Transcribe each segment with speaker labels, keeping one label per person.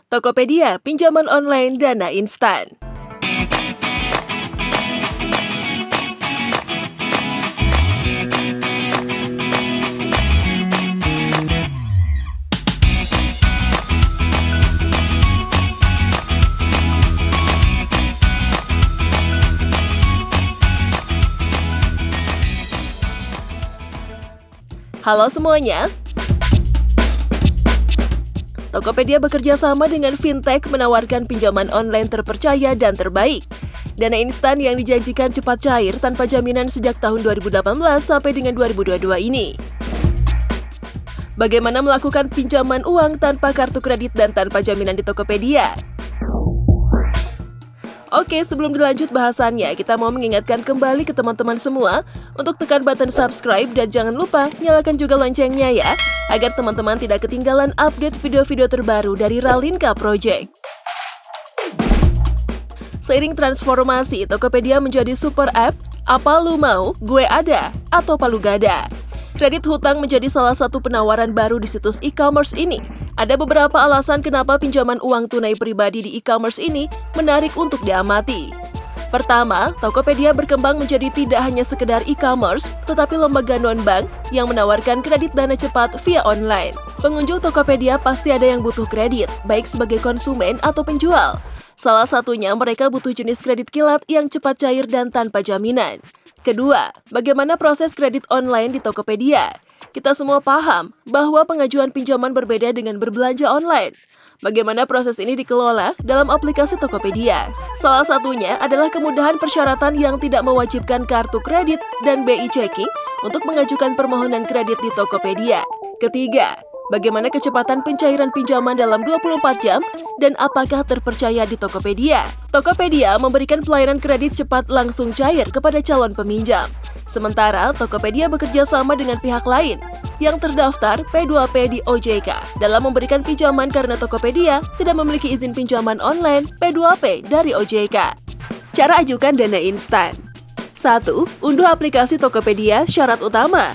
Speaker 1: Tokopedia, pinjaman online dana instan. Halo semuanya. Tokopedia bekerja sama dengan fintech menawarkan pinjaman online terpercaya dan terbaik. Dana instan yang dijanjikan cepat cair tanpa jaminan sejak tahun 2018 sampai dengan 2022 ini. Bagaimana melakukan pinjaman uang tanpa kartu kredit dan tanpa jaminan di Tokopedia? Oke, sebelum dilanjut bahasannya, kita mau mengingatkan kembali ke teman-teman semua untuk tekan button subscribe dan jangan lupa nyalakan juga loncengnya ya, agar teman-teman tidak ketinggalan update video-video terbaru dari Ralinka Project. Seiring transformasi, Tokopedia menjadi super app, apa lu mau, gue ada, atau palu gada. Kredit hutang menjadi salah satu penawaran baru di situs e-commerce ini. Ada beberapa alasan kenapa pinjaman uang tunai pribadi di e-commerce ini menarik untuk diamati. Pertama, Tokopedia berkembang menjadi tidak hanya sekedar e-commerce, tetapi lembaga non-bank yang menawarkan kredit dana cepat via online. Pengunjung Tokopedia pasti ada yang butuh kredit, baik sebagai konsumen atau penjual. Salah satunya mereka butuh jenis kredit kilat yang cepat cair dan tanpa jaminan. Kedua, bagaimana proses kredit online di Tokopedia? Kita semua paham bahwa pengajuan pinjaman berbeda dengan berbelanja online. Bagaimana proses ini dikelola dalam aplikasi Tokopedia? Salah satunya adalah kemudahan persyaratan yang tidak mewajibkan kartu kredit dan BI checking untuk mengajukan permohonan kredit di Tokopedia. Ketiga, bagaimana kecepatan pencairan pinjaman dalam 24 jam dan apakah terpercaya di Tokopedia? Tokopedia memberikan pelayanan kredit cepat langsung cair kepada calon peminjam. Sementara Tokopedia bekerja sama dengan pihak lain yang terdaftar P2P di OJK dalam memberikan pinjaman karena Tokopedia tidak memiliki izin pinjaman online P2P dari OJK. Cara ajukan dana instan. 1. Unduh aplikasi Tokopedia. Syarat utama: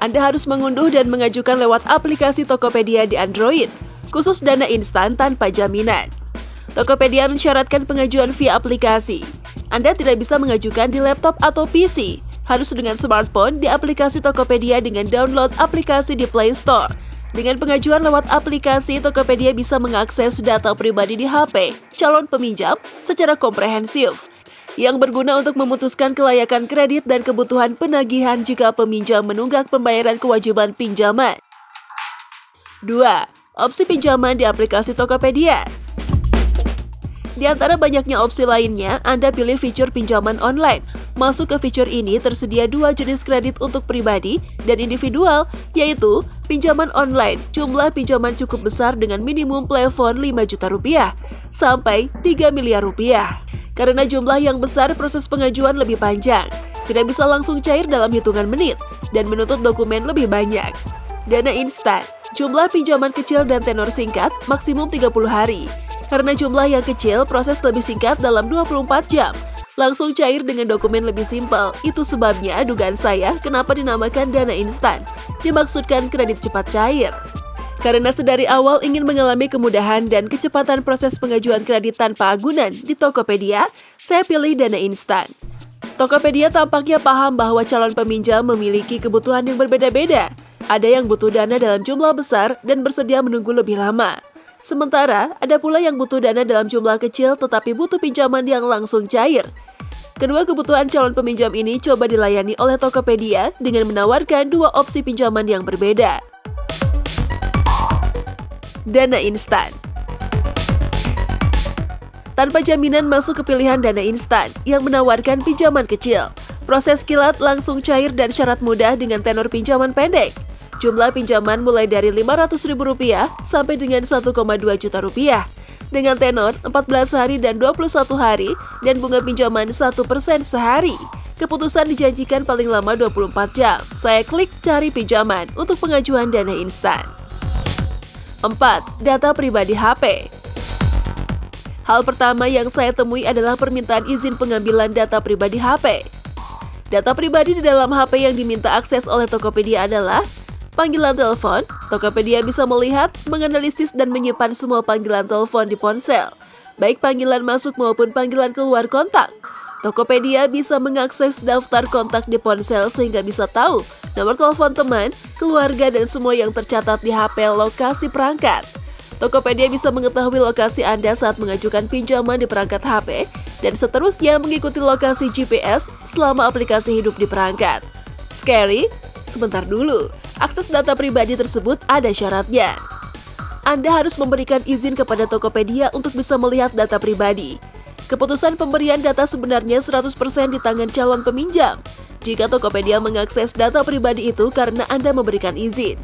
Speaker 1: Anda harus mengunduh dan mengajukan lewat aplikasi Tokopedia di Android, khusus dana instan tanpa jaminan. Tokopedia mensyaratkan pengajuan via aplikasi. Anda tidak bisa mengajukan di laptop atau PC, harus dengan smartphone di aplikasi Tokopedia dengan download aplikasi di Play Store. Dengan pengajuan lewat aplikasi, Tokopedia bisa mengakses data pribadi di HP calon peminjam secara komprehensif, yang berguna untuk memutuskan kelayakan kredit dan kebutuhan penagihan jika peminjam menunggak pembayaran kewajiban pinjaman. 2. Opsi pinjaman di aplikasi Tokopedia. Di antara banyaknya opsi lainnya, Anda pilih fitur pinjaman online. Masuk ke fitur ini tersedia dua jenis kredit untuk pribadi dan individual, yaitu pinjaman online. Jumlah pinjaman cukup besar dengan minimum plafon 5 juta rupiah sampai 3 miliar rupiah. Karena jumlah yang besar, proses pengajuan lebih panjang, tidak bisa langsung cair dalam hitungan menit, dan menuntut dokumen lebih banyak. Dana instan, jumlah pinjaman kecil dan tenor singkat, maksimum 30 hari. Karena jumlah yang kecil, proses lebih singkat dalam 24 jam. Langsung cair dengan dokumen lebih simpel. Itu sebabnya dugaan saya kenapa dinamakan dana instan. Dimaksudkan kredit cepat cair. Karena sedari awal ingin mengalami kemudahan dan kecepatan proses pengajuan kredit tanpa agunan di Tokopedia, saya pilih dana instan. Tokopedia tampaknya paham bahwa calon peminjam memiliki kebutuhan yang berbeda-beda. Ada yang butuh dana dalam jumlah besar dan bersedia menunggu lebih lama. Sementara, ada pula yang butuh dana dalam jumlah kecil tetapi butuh pinjaman yang langsung cair. Kedua kebutuhan calon peminjam ini coba dilayani oleh Tokopedia dengan menawarkan dua opsi pinjaman yang berbeda. Dana instan. Tanpa jaminan masuk ke pilihan dana instan yang menawarkan pinjaman kecil. Proses kilat langsung cair dan syarat mudah dengan tenor pinjaman pendek. Jumlah pinjaman mulai dari Rp500.000 sampai dengan Rp1,2 juta dengan tenor 14 hari dan 21 hari dan bunga pinjaman 1% sehari. Keputusan dijanjikan paling lama 24 jam. Saya klik cari pinjaman untuk pengajuan dana instan. 4. Data pribadi HP. Hal pertama yang saya temui adalah permintaan izin pengambilan data pribadi HP. Data pribadi di dalam HP yang diminta akses oleh Tokopedia adalah Panggilan telepon, Tokopedia bisa melihat, menganalisis, dan menyimpan semua panggilan telepon di ponsel, baik panggilan masuk maupun panggilan keluar kontak. Tokopedia bisa mengakses daftar kontak di ponsel sehingga bisa tahu nomor telepon teman, keluarga, dan semua yang tercatat di HP lokasi perangkat. Tokopedia bisa mengetahui lokasi Anda saat mengajukan pinjaman di perangkat HP, dan seterusnya mengikuti lokasi GPS selama aplikasi hidup di perangkat. Scary? Sebentar dulu, akses data pribadi tersebut ada syaratnya. Anda harus memberikan izin kepada Tokopedia untuk bisa melihat data pribadi. Keputusan pemberian data sebenarnya 100% di tangan calon peminjam, jika Tokopedia mengakses data pribadi itu karena Anda memberikan izin.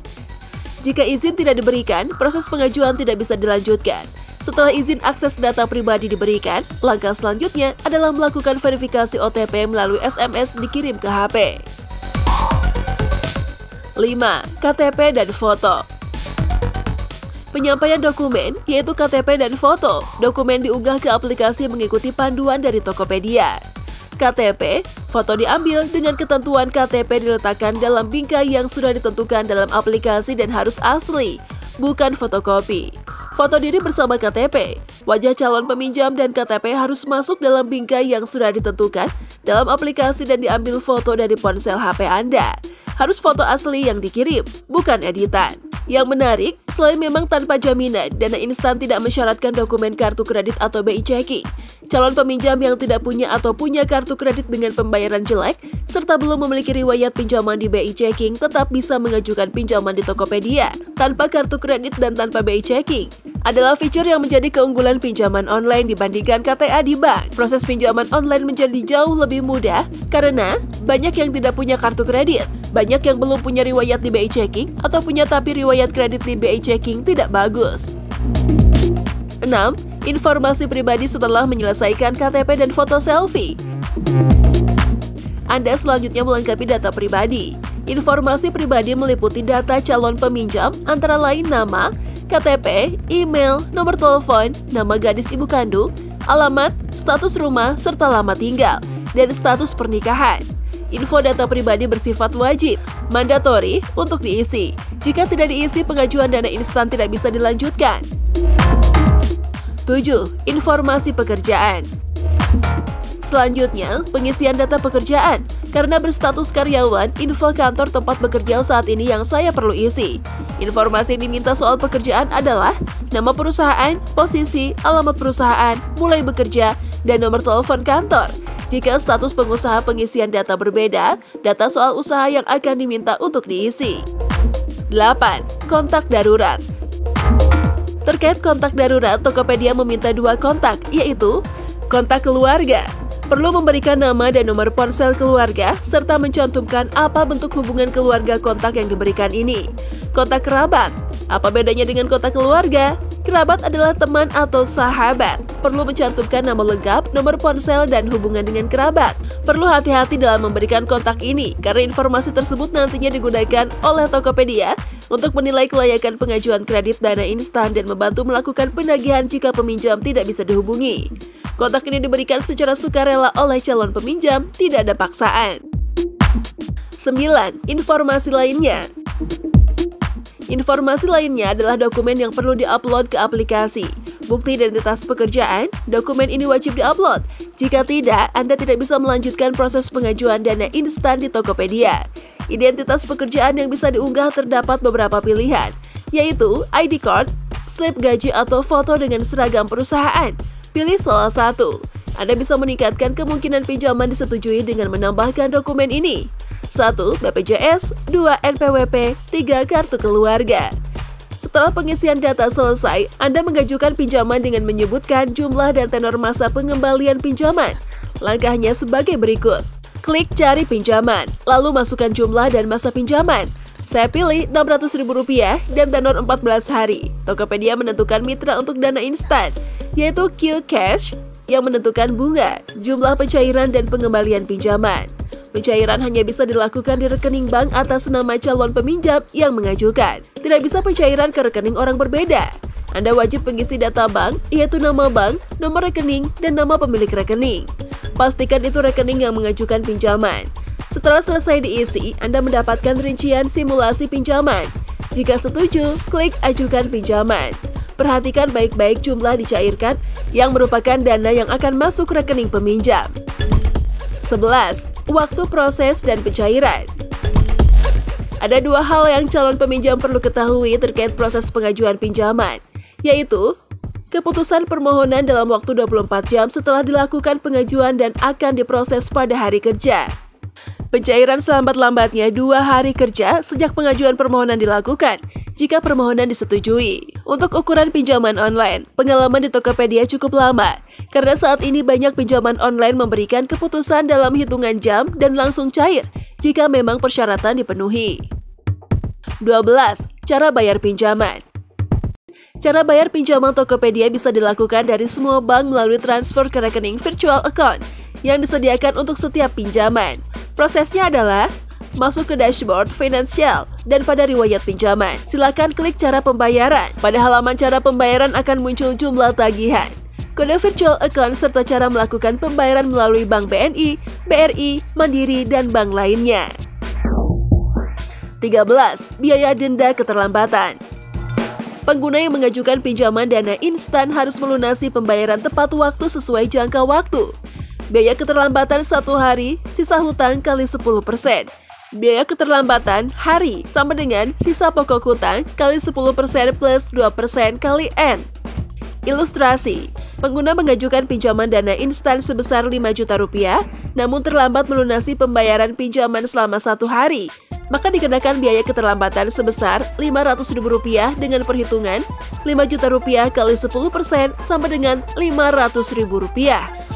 Speaker 1: Jika izin tidak diberikan, proses pengajuan tidak bisa dilanjutkan. Setelah izin akses data pribadi diberikan, langkah selanjutnya adalah melakukan verifikasi OTP melalui SMS dikirim ke HP. 5. KTP dan foto. Penyampaian dokumen, yaitu KTP dan foto. Dokumen diunggah ke aplikasi mengikuti panduan dari Tokopedia. KTP, foto diambil dengan ketentuan KTP diletakkan dalam bingkai yang sudah ditentukan dalam aplikasi dan harus asli, bukan fotokopi. Foto diri bersama KTP, wajah calon peminjam dan KTP harus masuk dalam bingkai yang sudah ditentukan dalam aplikasi dan diambil foto dari ponsel HP Anda. Harus foto asli yang dikirim, bukan editan. Yang menarik, selain memang tanpa jaminan, Dana Instan tidak mensyaratkan dokumen kartu kredit atau BI checking. Calon peminjam yang tidak punya atau punya kartu kredit dengan pembayaran jelek, serta belum memiliki riwayat pinjaman di BI checking tetap bisa mengajukan pinjaman di Tokopedia tanpa kartu kredit dan tanpa BI checking. Adalah fitur yang menjadi keunggulan pinjaman online dibandingkan KTA di bank. Proses pinjaman online menjadi jauh lebih mudah karena banyak yang tidak punya kartu kredit, banyak yang belum punya riwayat di BI checking atau punya tapi riwayat kredit di BI checking tidak bagus. 6. Informasi pribadi setelah menyelesaikan KTP dan foto selfie. Anda selanjutnya melengkapi data pribadi. Informasi pribadi meliputi data calon peminjam antara lain nama, KTP, email, nomor telepon, nama gadis ibu kandung, alamat, status rumah, serta lama tinggal, dan status pernikahan. Info data pribadi bersifat wajib, mandatori untuk diisi. Jika tidak diisi, pengajuan Dana Instan tidak bisa dilanjutkan. 7. Informasi pekerjaan. Selanjutnya, pengisian data pekerjaan. Karena berstatus karyawan, info kantor tempat bekerja saat ini yang saya perlu isi. Informasi yang diminta soal pekerjaan adalah nama perusahaan, posisi, alamat perusahaan, mulai bekerja, dan nomor telepon kantor. Jika status pengusaha pengisian data berbeda, data soal usaha yang akan diminta untuk diisi. 8. Kontak darurat. Terkait kontak darurat, Tokopedia meminta 2 kontak, yaitu kontak keluarga. Perlu memberikan nama dan nomor ponsel keluarga, serta mencantumkan apa bentuk hubungan keluarga kontak yang diberikan ini. Kontak kerabat. Apa bedanya dengan kontak keluarga? Kerabat adalah teman atau sahabat. Perlu mencantumkan nama lengkap, nomor ponsel, dan hubungan dengan kerabat. Perlu hati-hati dalam memberikan kontak ini, karena informasi tersebut nantinya digunakan oleh Tokopedia untuk menilai kelayakan pengajuan kredit Dana Instan dan membantu melakukan penagihan jika peminjam tidak bisa dihubungi. Kontak ini diberikan secara sukarela oleh calon peminjam, tidak ada paksaan. 9. Informasi lainnya. Informasi lainnya adalah dokumen yang perlu diupload ke aplikasi. Bukti identitas pekerjaan, dokumen ini wajib diupload. Jika tidak, Anda tidak bisa melanjutkan proses pengajuan Dana Instan di Tokopedia. Identitas pekerjaan yang bisa diunggah terdapat beberapa pilihan, yaitu ID card, slip gaji atau foto dengan seragam perusahaan. Pilih salah satu. Anda bisa meningkatkan kemungkinan pinjaman disetujui dengan menambahkan dokumen ini. 1. BPJS, 2. NPWP, 3. Kartu keluarga. Setelah pengisian data selesai, Anda mengajukan pinjaman dengan menyebutkan jumlah dan tenor masa pengembalian pinjaman. Langkahnya sebagai berikut. Klik cari pinjaman, lalu masukkan jumlah dan masa pinjaman. Saya pilih Rp600.000 dan tenor 14 hari. Tokopedia menentukan mitra untuk Dana Instan, yaitu Q Cash, yang menentukan bunga, jumlah pencairan, dan pengembalian pinjaman. Pencairan hanya bisa dilakukan di rekening bank atas nama calon peminjam yang mengajukan. Tidak bisa pencairan ke rekening orang berbeda. Anda wajib mengisi data bank, yaitu nama bank, nomor rekening, dan nama pemilik rekening. Pastikan itu rekening yang mengajukan pinjaman. Setelah selesai diisi, Anda mendapatkan rincian simulasi pinjaman. Jika setuju, klik ajukan pinjaman. Perhatikan baik-baik jumlah dicairkan yang merupakan dana yang akan masuk rekening peminjam. 11. Waktu proses dan pencairan. Ada dua hal yang calon peminjam perlu ketahui terkait proses pengajuan pinjaman, yaitu keputusan permohonan dalam waktu 24 jam setelah dilakukan pengajuan dan akan diproses pada hari kerja. Pencairan selambat-lambatnya 2 hari kerja sejak pengajuan permohonan dilakukan, jika permohonan disetujui. Untuk ukuran pinjaman online, pengalaman di Tokopedia cukup lama, karena saat ini banyak pinjaman online memberikan keputusan dalam hitungan jam dan langsung cair, jika memang persyaratan dipenuhi. 12. Cara bayar pinjaman. Cara bayar pinjaman Tokopedia bisa dilakukan dari semua bank melalui transfer ke rekening virtual account yang disediakan untuk setiap pinjaman. Prosesnya adalah masuk ke dashboard finansial dan pada riwayat pinjaman. Silakan klik cara pembayaran. Pada halaman cara pembayaran akan muncul jumlah tagihan, kode virtual account serta cara melakukan pembayaran melalui Bank BNI, BRI, Mandiri, dan bank lainnya. 13. Biaya denda keterlambatan. Pengguna yang mengajukan pinjaman dana instan harus melunasi pembayaran tepat waktu sesuai jangka waktu. Biaya keterlambatan 1 hari, sisa hutang kali 10%. Biaya keterlambatan hari sama dengan sisa pokok hutang kali 10% plus 2% kali N. Ilustrasi, pengguna mengajukan pinjaman dana instan sebesar 5 juta rupiah, namun terlambat melunasi pembayaran pinjaman selama 1 hari. Maka dikenakan biaya keterlambatan sebesar Rp500.000 dengan perhitungan 5 juta rupiah kali 10% sama dengan Rp500.000.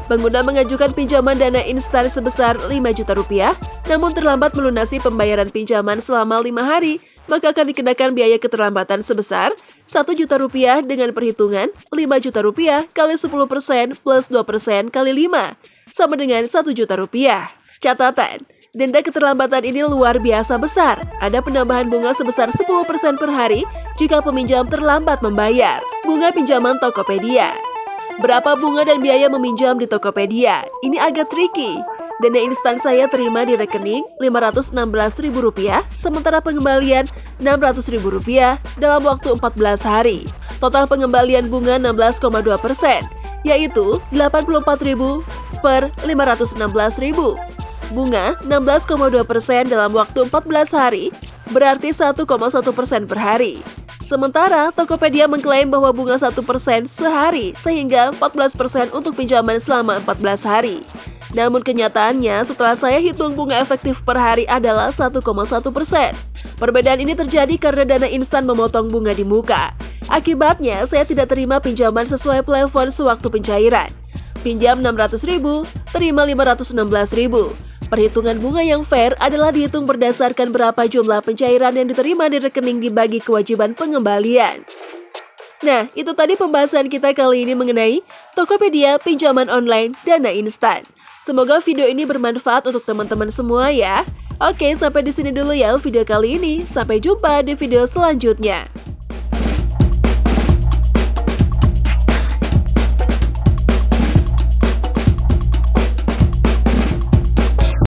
Speaker 1: Pengguna mengajukan pinjaman dana instan sebesar 5 juta rupiah, namun terlambat melunasi pembayaran pinjaman selama 5 hari, maka akan dikenakan biaya keterlambatan sebesar Rp1 juta rupiah dengan perhitungan 5 juta rupiah kali 10% plus 2% kali 5, sama dengan Rp1 juta rupiah. Catatan, denda keterlambatan ini luar biasa besar. Ada penambahan bunga sebesar 10% per hari jika peminjam terlambat membayar. Bunga pinjaman Tokopedia. Berapa bunga dan biaya meminjam di Tokopedia? Ini agak tricky. Dana instan saya terima di rekening Rp516.000, sementara pengembalian Rp600.000 dalam waktu 14 hari. Total pengembalian bunga 16,2%, yaitu Rp84.000 per Rp516.000. Bunga 16,2% dalam waktu 14 hari, berarti 1,1% per hari. Sementara Tokopedia mengklaim bahwa bunga 1% sehari, sehingga 14% untuk pinjaman selama 14 hari. Namun kenyataannya setelah saya hitung bunga efektif per hari adalah 1,1%. Perbedaan ini terjadi karena dana instan memotong bunga di muka. Akibatnya saya tidak terima pinjaman sesuai plafon sewaktu pencairan. Pinjam Rp600.000, terima Rp516.000. Perhitungan bunga yang fair adalah dihitung berdasarkan berapa jumlah pencairan yang diterima di rekening dibagi kewajiban pengembalian. Nah, itu tadi pembahasan kita kali ini mengenai Tokopedia pinjaman online dana instan. Semoga video ini bermanfaat untuk teman-teman semua ya. Oke, sampai di sini dulu ya video kali ini. Sampai jumpa di video selanjutnya.